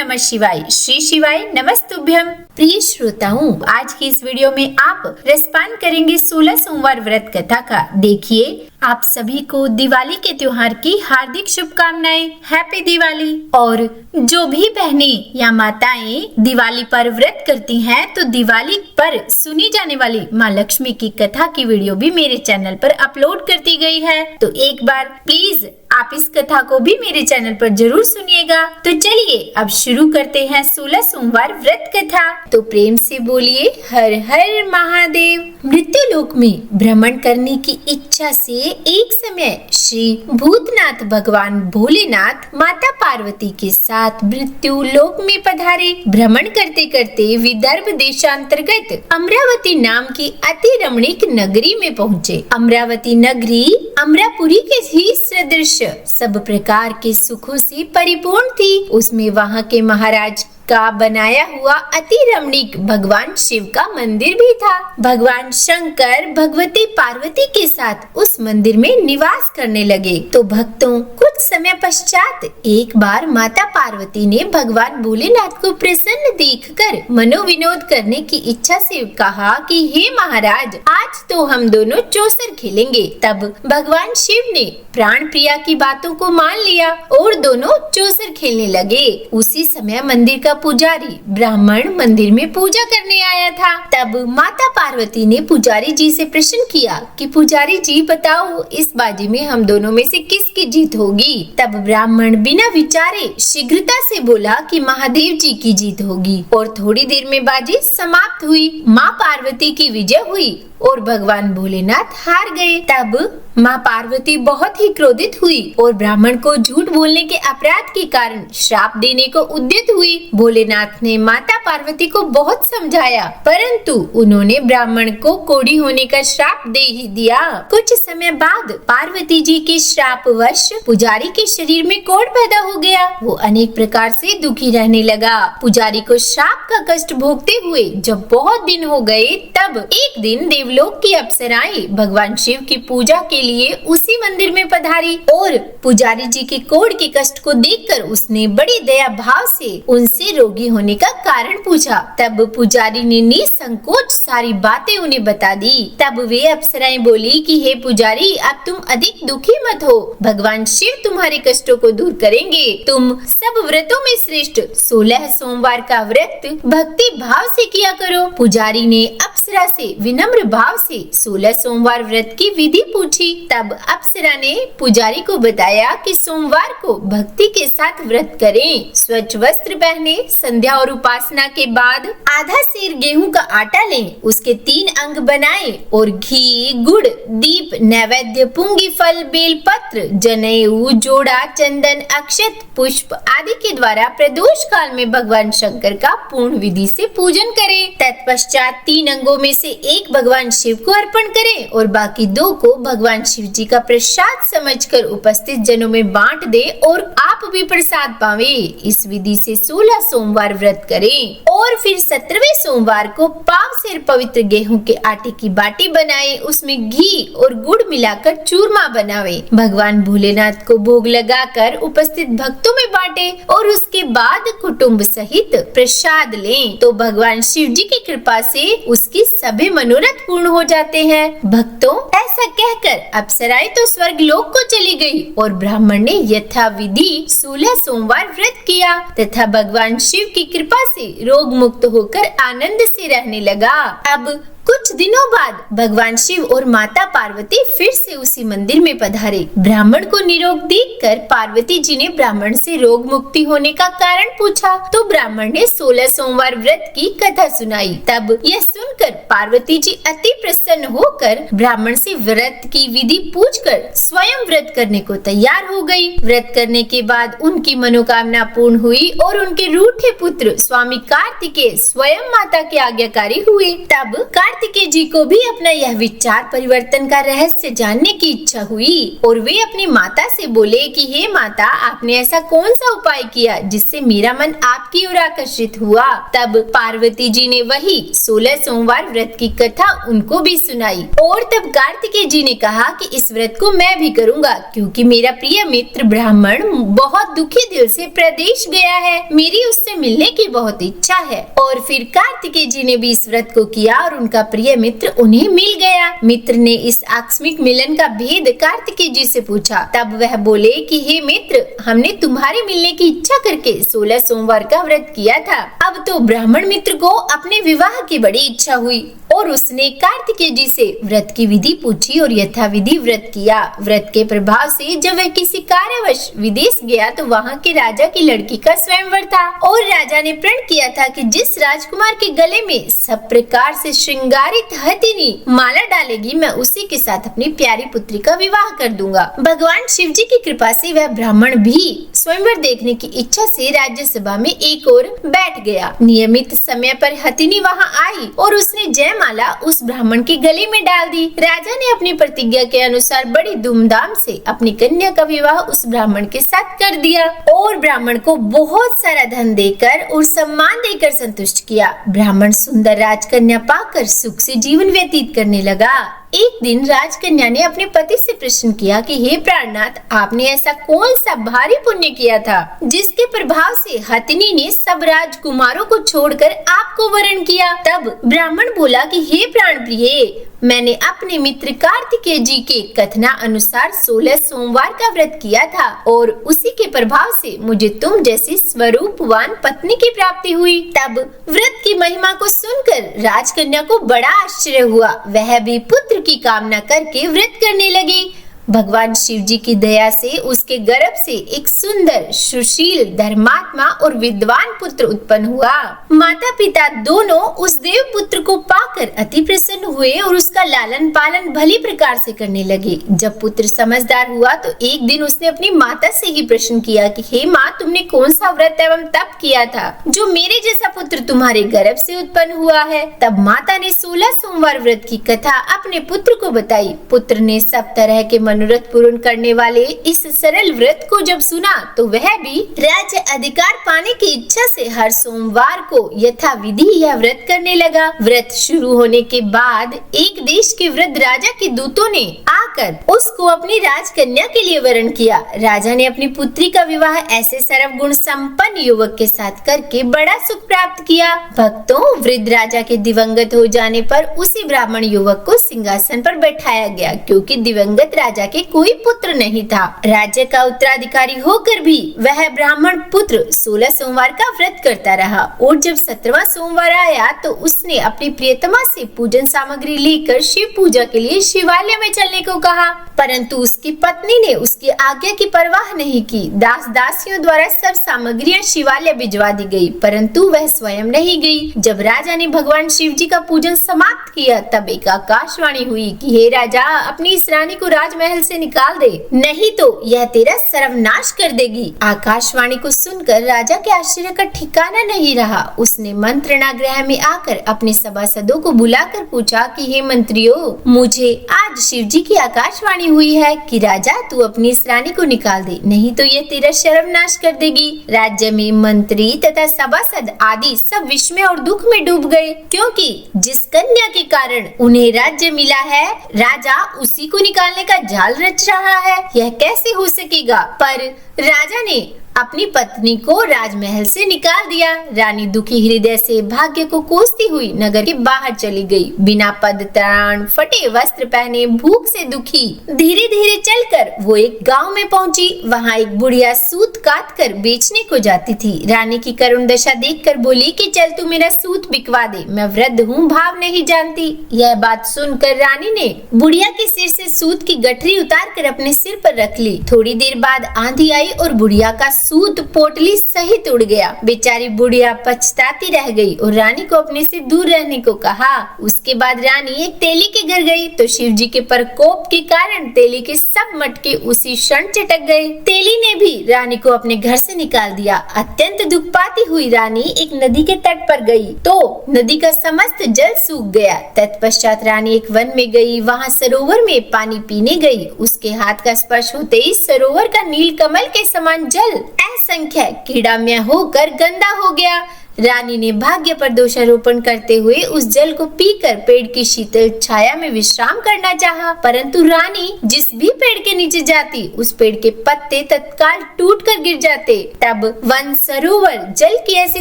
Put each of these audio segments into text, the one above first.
नमः शिवाय, श्री शिवाय नमस्तुभ्यम। प्रिय श्रोताओं, आज की इस वीडियो में आप रसपान करेंगे 16 सोमवार व्रत कथा का। देखिए, आप सभी को दिवाली के त्योहार की हार्दिक शुभकामनाएं। हैप्पी दिवाली। और जो भी बहनें या माताएं दिवाली पर व्रत करती हैं, तो दिवाली पर सुनी जाने वाली माँ लक्ष्मी की कथा की वीडियो भी मेरे चैनल पर अपलोड कर दी गई है। तो एक बार प्लीज आप इस कथा को भी मेरे चैनल पर जरूर सुनिएगा। तो चलिए अब शुरू करते हैं 16 सोमवार व्रत कथा। तो प्रेम से बोलिए हर हर महादेव। मृत्यु लोक में भ्रमण करने की इच्छा से एक समय श्री भूतनाथ भगवान भोलेनाथ माता पार्वती के साथ मृत्यु लोक में पधारे। भ्रमण करते करते विदर्भ देशांतर्गत अमरावती नाम की अति रमणीक नगरी में पहुँचे। अमरावती नगरी अमरापुरी के ही सदृश सब प्रकार के सुखों से परिपूर्ण थी। उसमें वहाँ के महाराज का बनाया हुआ अति रमणीक भगवान शिव का मंदिर भी था। भगवान शंकर भगवती पार्वती के साथ उस मंदिर में निवास करने लगे। तो भक्तों, कुछ समय पश्चात एक बार माता पार्वती ने भगवान भोलेनाथ को प्रसन्न देखकर मनोविनोद करने की इच्छा से कहा कि हे महाराज, आज तो हम दोनों चौसर खेलेंगे। तब भगवान शिव ने प्राण प्रिया की बातों को मान लिया और दोनों चौसर खेलने लगे। उसी समय मंदिर का पुजारी ब्राह्मण मंदिर में पूजा करने आया था। तब माता पार्वती ने पुजारी जी से प्रश्न किया कि पुजारी जी बताओ, इस बाजी में हम दोनों में से किसकी जीत होगी? तब ब्राह्मण बिना विचारे शीघ्रता से बोला कि महादेव जी की जीत होगी। और थोड़ी देर में बाजी समाप्त हुई। माँ पार्वती की विजय हुई और भगवान भोलेनाथ हार गए। तब माँ पार्वती बहुत ही क्रोधित हुई और ब्राह्मण को झूठ बोलने के अपराध के कारण श्राप देने को उद्यत हुई। भोलेनाथ ने माता पार्वती को बहुत समझाया, परंतु उन्होंने ब्राह्मण को कोढ़ी होने का श्राप दे ही दिया। कुछ समय बाद पार्वती जी के श्रापवश पुजारी के शरीर में कोढ़ पैदा हो गया। वो अनेक प्रकार से दुखी रहने लगा। पुजारी को श्राप का कष्ट भोगते हुए जब बहुत दिन हो गए, तब एक दिन देवलोक की अप्सराएं भगवान शिव की पूजा के लिए उसी मंदिर में पधारी और पुजारी जी के कोढ़ के कष्ट को देखकर उसने बड़ी दया भाव से उनसे रोगी होने का कारण पूछा। तब पुजारी ने निसंकोच सारी बातें उन्हें बता दी। तब वे अप्सराएं बोली कि हे पुजारी, अब तुम अधिक दुखी मत हो, भगवान शिव तुम्हारे कष्टों को दूर करेंगे। तुम सब व्रतों में श्रेष्ठ 16 सोमवार का व्रत भक्ति भाव से किया करो। पुजारी ने अप्सरा से विनम्र भाव से 16 सोमवार व्रत की विधि पूछी। तब अप्सरा ने पुजारी को बताया कि सोमवार को भक्ति के साथ व्रत करें, स्वच्छ वस्त्र पहने, संध्या और उपासना के बाद आधा सेर गेहूं का आटा लें, उसके 3 अंग बनाएं और घी, गुड़, दीप, नैवेद्य, पुंगी फल, बेल पत्र, जनेऊ, जोड़ा, चंदन, अक्षत, पुष्प आदि के द्वारा प्रदोष काल में भगवान शंकर का पूर्ण विधि से पूजन करें। तत्पश्चात 3 अंगों में से एक भगवान शिव को अर्पण करें और बाकी 2 को भगवान शिव जी का प्रसाद समझकर उपस्थित जनों में बांट दे और आप भी प्रसाद पावे। इस विधि से 16 सोमवार व्रत करें और फिर 17वें सोमवार को पाव सेर पवित्र गेहूं के आटे की बाटी बनाए, उसमें घी और गुड़ मिलाकर चूरमा बनावे, भगवान भोलेनाथ को भोग लगाकर उपस्थित भक्तों में बांटे और उसके बाद कुटुंब सहित प्रसाद लें। तो भगवान शिव जी की कृपा से उसकी सभी मनोरथ पूर्ण हो जाते हैं। भक्तों, ऐसा कहकर अप्सराएं तो स्वर्ग लोक को चली गई और ब्राह्मण ने यथा विधि 16 सोमवार व्रत किया तथा भगवान शिव की कृपा से रोग मुक्त होकर आनंद से रहने लगा। अब कुछ दिनों बाद भगवान शिव और माता पार्वती फिर से उसी मंदिर में पधारे। ब्राह्मण को निरोग देखकर पार्वती जी ने ब्राह्मण से रोग मुक्ति होने का कारण पूछा। तो ब्राह्मण ने 16 सोमवार व्रत की कथा सुनाई। तब यह सुनकर पार्वती जी अति प्रसन्न होकर ब्राह्मण से व्रत की विधि पूछकर स्वयं व्रत करने को तैयार हो गई। व्रत करने के बाद उनकी मनोकामना पूर्ण हुई और उनके रूठे पुत्र स्वामी कार्तिकेय स्वयं माता के आज्ञाकारी हुए। तब कार्तिकेय कार्तिकेय को भी अपना यह विचार परिवर्तन का रहस्य जानने की इच्छा हुई और वे अपनी माता से बोले कि हे माता, आपने ऐसा कौन सा उपाय किया जिससे मेरा मन आपकी ओर आकर्षित हुआ। तब पार्वती जी ने वही 16 सोमवार व्रत की कथा उनको भी सुनाई और तब कार्तिकेय जी ने कहा कि इस व्रत को मैं भी करूँगा, क्योंकि मेरा प्रिय मित्र ब्राह्मण बहुत दुखी दिल से प्रदेश गया है। मेरी उससे मिलने की बहुत इच्छा है। और फिर कार्तिकेय जी ने भी इस व्रत को किया और उनका प्रिय मित्र उन्हें मिल गया। मित्र ने इस आकस्मिक मिलन का भेद कार्तिकेय जी से पूछा। तब वह बोले कि हे मित्र, हमने तुम्हारे मिलने की इच्छा करके 16 सोमवार का व्रत किया था। अब तो ब्राह्मण मित्र को अपने विवाह की बड़ी इच्छा हुई और उसने कार्तिकेय जी से व्रत की विधि पूछी और यथाविधि व्रत किया। व्रत के प्रभाव से जब वह किसी कार्यवश विदेश गया तो वहाँ के राजा की लड़की का स्वयंवर था और राजा ने प्रण किया था कि जिस राजकुमार के गले में सब प्रकार से श्रृंगारित हथिनी माला डालेगी, मैं उसी के साथ अपनी प्यारी पुत्री का विवाह कर दूंगा। भगवान शिव जी की कृपा से वह ब्राह्मण भी स्वयंवर देखने की इच्छा से राज्यसभा में एक ओर बैठ गया। नियमित समय पर हथिनी वहाँ आई और उसने जयमाला उस ब्राह्मण के गले में डाल दी। राजा ने अपनी प्रतिज्ञा के अनुसार बड़ी धूमधाम से अपनी कन्या का विवाह उस ब्राह्मण के साथ कर दिया और ब्राह्मण को बहुत सारा धन देकर और सम्मान देकर संतुष्ट किया। ब्राह्मण सुंदर राजकन्या पाकर सुख से जीवन व्यतीत करने लगा। एक दिन राजकन्या ने अपने पति से प्रश्न किया कि हे प्राणनाथ, आपने ऐसा कौन सा भारी पुण्य किया था जिसके प्रभाव से हथिनी ने सब राजकुमारों को छोड़कर आपको वरण किया। तब ब्राह्मण बोला कि हे प्राण प्रिय, मैंने अपने मित्र कार्तिकेय जी के कथना अनुसार 16 सोमवार का व्रत किया था और उसी के प्रभाव से मुझे तुम जैसी स्वरूपवान पत्नी की प्राप्ति हुई। तब व्रत की महिमा को सुनकर राजकन्या को बड़ा आश्चर्य हुआ। वह भी पुत्र की कामना करके व्रत करने लगी। भगवान शिव जी की दया से उसके गर्भ से एक सुंदर, सुशील, धर्मात्मा और विद्वान पुत्र उत्पन्न हुआ। माता पिता दोनों उस देव पुत्र को पाकर अति प्रसन्न हुए और उसका लालन पालन भली प्रकार से करने लगे। जब पुत्र समझदार हुआ तो एक दिन उसने अपनी माता से ही प्रश्न किया कि हे माँ, तुमने कौन सा व्रत एवं तप किया था जो मेरे जैसा पुत्र तुम्हारे गर्भ से उत्पन्न हुआ है। तब माता ने 16 सोमवार व्रत की कथा अपने पुत्र को बताई। पुत्र ने सब तरह के मनोरथ पूर्ण करने वाले इस सरल व्रत को जब सुना तो वह भी राज्य अधिकार पाने की इच्छा से हर सोमवार को यथाविधि यह व्रत करने लगा। व्रत शुरू होने के बाद एक देश के वृद्ध राजा के दूतों ने आकर उसको अपनी राजकन्या के लिए वरण किया। राजा ने अपनी पुत्री का विवाह ऐसे सर्वगुण संपन्न युवक के साथ करके बड़ा सुख प्राप्त किया। भक्तों, वृद्ध राजा के दिवंगत हो जाने पर उसी ब्राह्मण युवक को सिंहासन पर बैठाया गया, क्योंकि दिवंगत राजा के कोई पुत्र नहीं था। राज्य का उत्तराधिकारी होकर भी वह ब्राह्मण पुत्र 16 सोमवार का व्रत करता रहा और जब 17वां सोमवार आया तो उसने अपनी प्रियतमा से पूजन सामग्री लेकर शिव पूजा के लिए शिवालय में चलने को कहा, परंतु उसकी पत्नी ने उसकी आज्ञा की परवाह नहीं की। दास दासियों द्वारा सब सामग्रियां शिवालय भिजवा दी गई, परंतु वह स्वयं नहीं गई। जब राजा ने भगवान शिव जी का पूजन समाप्त किया तब एक आकाशवाणी हुई कि हे राजा, अपनी इस रानी को राजमहल से निकाल दे, नहीं तो यह तेरा सर्वनाश कर देगी। आकाशवाणी को सुनकर राजा के आश्चर्य का ठिकाना नहीं रहा। उसने मंत्रणा गृह में आकर अपने सभासदों को बुलाकर पूछा कि हे मंत्रियों, मुझे आज शिव जी की आकाशवाणी हुई है कि राजा तू अपनी इस रानी को निकाल दे, नहीं तो यह तेरा सर्वनाश कर देगी। राज्य में मंत्री तथा सभासद आदि सब विस्मय और दुख में डूब गए, क्योंकि जिस कन्या के कारण उन्हें राज्य मिला है, राजा उसी को निकालने का जाल रच रहा है। यह कैसे हो सकेगा? पर राजा ने अपनी पत्नी को राजमहल से निकाल दिया। रानी दुखी हृदय से भाग्य को कोसती हुई नगर के बाहर चली गई। बिना पद त्राण, फटे वस्त्र पहने, भूख से दुखी धीरे धीरे चलकर वो एक गांव में पहुंची। वहां एक बुढ़िया सूत काट कर बेचने को जाती थी। रानी की करुण दशा देखकर बोली कि चल तू मेरा सूत बिकवा दे, मैं वृद्ध हूँ, भाव नहीं जानती। यह बात सुनकर रानी ने बुढ़िया के सिर से सूत की गठरी उतार कर अपने सिर पर रख ली। थोड़ी देर बाद आंधी आई और बुढ़िया का सूत पोटली सहित उड़ गया। बेचारी बुढ़िया पछताती रह गई और रानी को अपने से दूर रहने को कहा। उसके बाद रानी एक तेली के घर गई तो शिव जी के प्रकोप के कारण तेली के सब मटके उसी क्षण चटक गए। तेली ने भी रानी को अपने घर से निकाल दिया। अत्यंत दुख पाती हुई रानी एक नदी के तट पर गई तो नदी का समस्त जल सूख गया। तत्पश्चात रानी एक वन में गई, वहाँ सरोवर में पानी पीने गई। उसके हाथ का स्पर्श होते ही सरोवर का नील कमल के समान जल असंख्य कीड़ामय होकर गंदा हो गया। रानी ने भाग्य पर दोषारोपण करते हुए उस जल को पीकर पेड़ की शीतल छाया में विश्राम करना चाहा, परंतु रानी जिस भी पेड़ के नीचे जाती उस पेड़ के पत्ते तत्काल टूटकर गिर जाते। तब वन सरोवर जल की ऐसी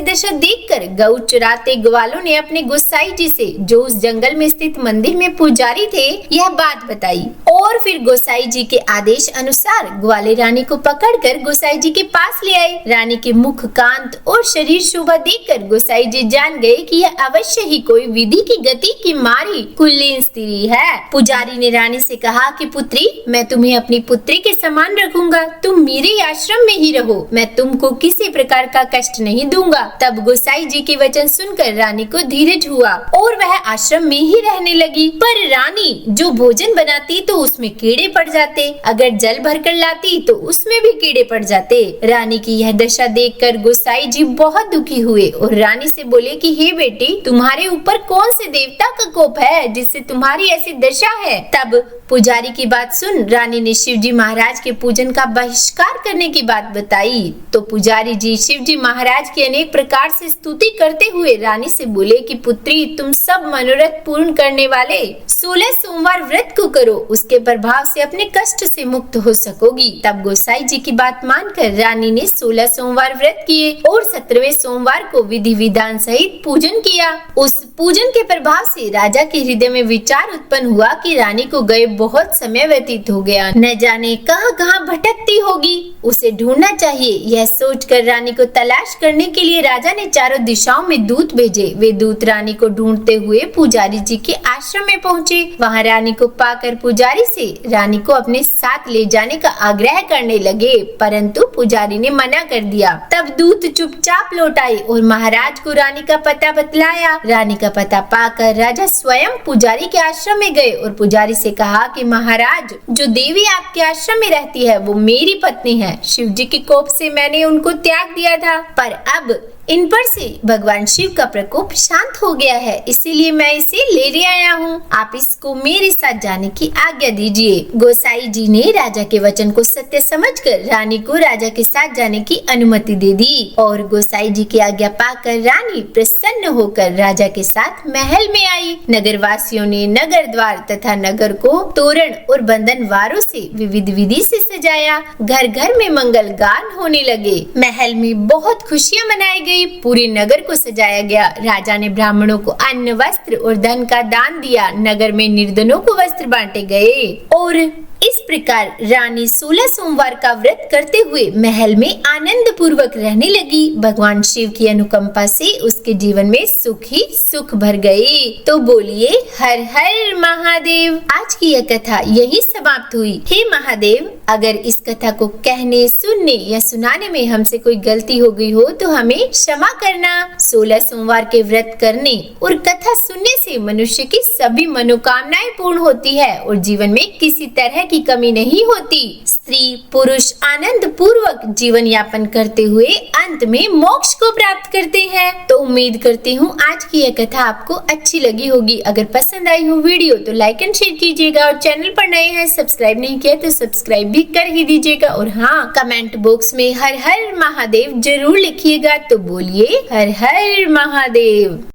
दशा देखकर गौ चराते ग्वालों ने अपने गोसाई जी से, जो उस जंगल में स्थित मंदिर में पुजारी थे, यह बात बताई और फिर गोसाई जी के आदेश अनुसार ग्वाले रानी को पकड़कर गोसाई जी के पास ले आए। रानी के मुख, कांत और शरीर शोभा देख गोसाई जी जान गए कि यह अवश्य ही कोई विधि की गति की मारी कुलीन स्त्री है। पुजारी ने रानी से कहा कि पुत्री, मैं तुम्हें अपनी पुत्री के समान रखूंगा, तुम मेरे आश्रम में ही रहो, मैं तुमको किसी प्रकार का कष्ट नहीं दूंगा। तब गोसाई जी के वचन सुनकर रानी को धीरज हुआ और वह आश्रम में ही रहने लगी। पर रानी जो भोजन बनाती तो उसमें कीड़े पड़ जाते, अगर जल भरकर लाती तो उसमें भी कीड़े पड़ जाते। रानी की यह दशा देखकर गोसाई जी बहुत दुखी हुए और रानी से बोले कि हे बेटी, तुम्हारे ऊपर कौन से देवता का कोप है जिससे तुम्हारी ऐसी दशा है। तब पुजारी की बात सुन रानी ने शिवजी महाराज के पूजन का बहिष्कार करने की बात बताई। तो पुजारी जी शिवजी महाराज की अनेक प्रकार से स्तुति करते हुए रानी से बोले कि पुत्री, तुम सब मनोरथ पूर्ण करने वाले 16 सोमवार व्रत को करो, उसके प्रभाव से अपने कष्ट से मुक्त हो सकोगी। तब गोसाई जी की बात मानकर रानी ने 16 सोमवार व्रत किए और 17वें सोमवार को विधि विधान सहित पूजन किया। उस पूजन के प्रभाव से राजा के हृदय में विचार उत्पन्न हुआ कि रानी को गए बहुत समय व्यतीत हो गया, न जाने कहां-कहां भटकती होगी, उसे ढूंढना चाहिए। यह सोचकर रानी को तलाश करने के लिए राजा ने चारों दिशाओं में दूत भेजे। वे दूत रानी को ढूंढते हुए पुजारी जी के आश्रम में पहुंचे। वहां रानी को पाकर पुजारी से रानी को अपने साथ ले जाने का आग्रह करने लगे, परंतु पुजारी ने मना कर दिया। तब दूत चुपचाप लौट आए और महाराज को रानी का पता बतलाया। रानी का पता पाकर राजा स्वयं पुजारी के आश्रम में गए और पुजारी से कहा कि महाराज, जो देवी आपके आश्रम में रहती है वो मेरी पत्नी है। शिव जी के कोप से मैंने उनको त्याग दिया था, पर अब इन पर से भगवान शिव का प्रकोप शांत हो गया है, इसीलिए मैं इसे ले आया हूँ। आप इसको मेरे साथ जाने की आज्ञा दीजिए। गोसाई जी ने राजा के वचन को सत्य समझकर रानी को राजा के साथ जाने की अनुमति दे दी और गोसाई जी की आज्ञा पाकर रानी प्रसन्न होकर राजा के साथ महल में आई। नगर वासियों ने नगर द्वार तथा नगर को तोरण और बंधन वारों से विविध विधि से सजाया। घर घर में मंगल गान होने लगे। महल में बहुत खुशियाँ मनाई गई। पूरे नगर को सजाया गया। राजा ने ब्राह्मणों को अन्न, वस्त्र और धन का दान दिया। नगर में निर्धनों को वस्त्र बांटे गए और इस प्रकार रानी 16 सोमवार का व्रत करते हुए महल में आनंद पूर्वक रहने लगी। भगवान शिव की अनुकंपा से उसके जीवन में सुख ही सुख भर गए। तो बोलिए हर हर महादेव। आज की यह कथा यही समाप्त हुई। हे महादेव, अगर इस कथा को कहने, सुनने या सुनाने में हमसे कोई गलती हो गई हो तो हमें क्षमा करना। 16 सोमवार के व्रत करने और कथा सुनने से मनुष्य की सभी मनोकामनाएं पूर्ण होती है और जीवन में किसी तरह की कमी नहीं होती। स्त्री पुरुष आनंद पूर्वक जीवन यापन करते हुए अंत में मोक्ष को प्राप्त करते हैं। तो उम्मीद करती हूँ आज की यह कथा आपको अच्छी लगी होगी। अगर पसंद आई हो वीडियो तो लाइक एंड शेयर कीजिएगा और चैनल पर नए हैं, सब्सक्राइब नहीं किया तो सब्सक्राइब भी कर ही दीजिएगा। और हाँ, कमेंट बॉक्स में हर हर महादेव जरूर लिखिएगा। तो बोलिए हर हर महादेव।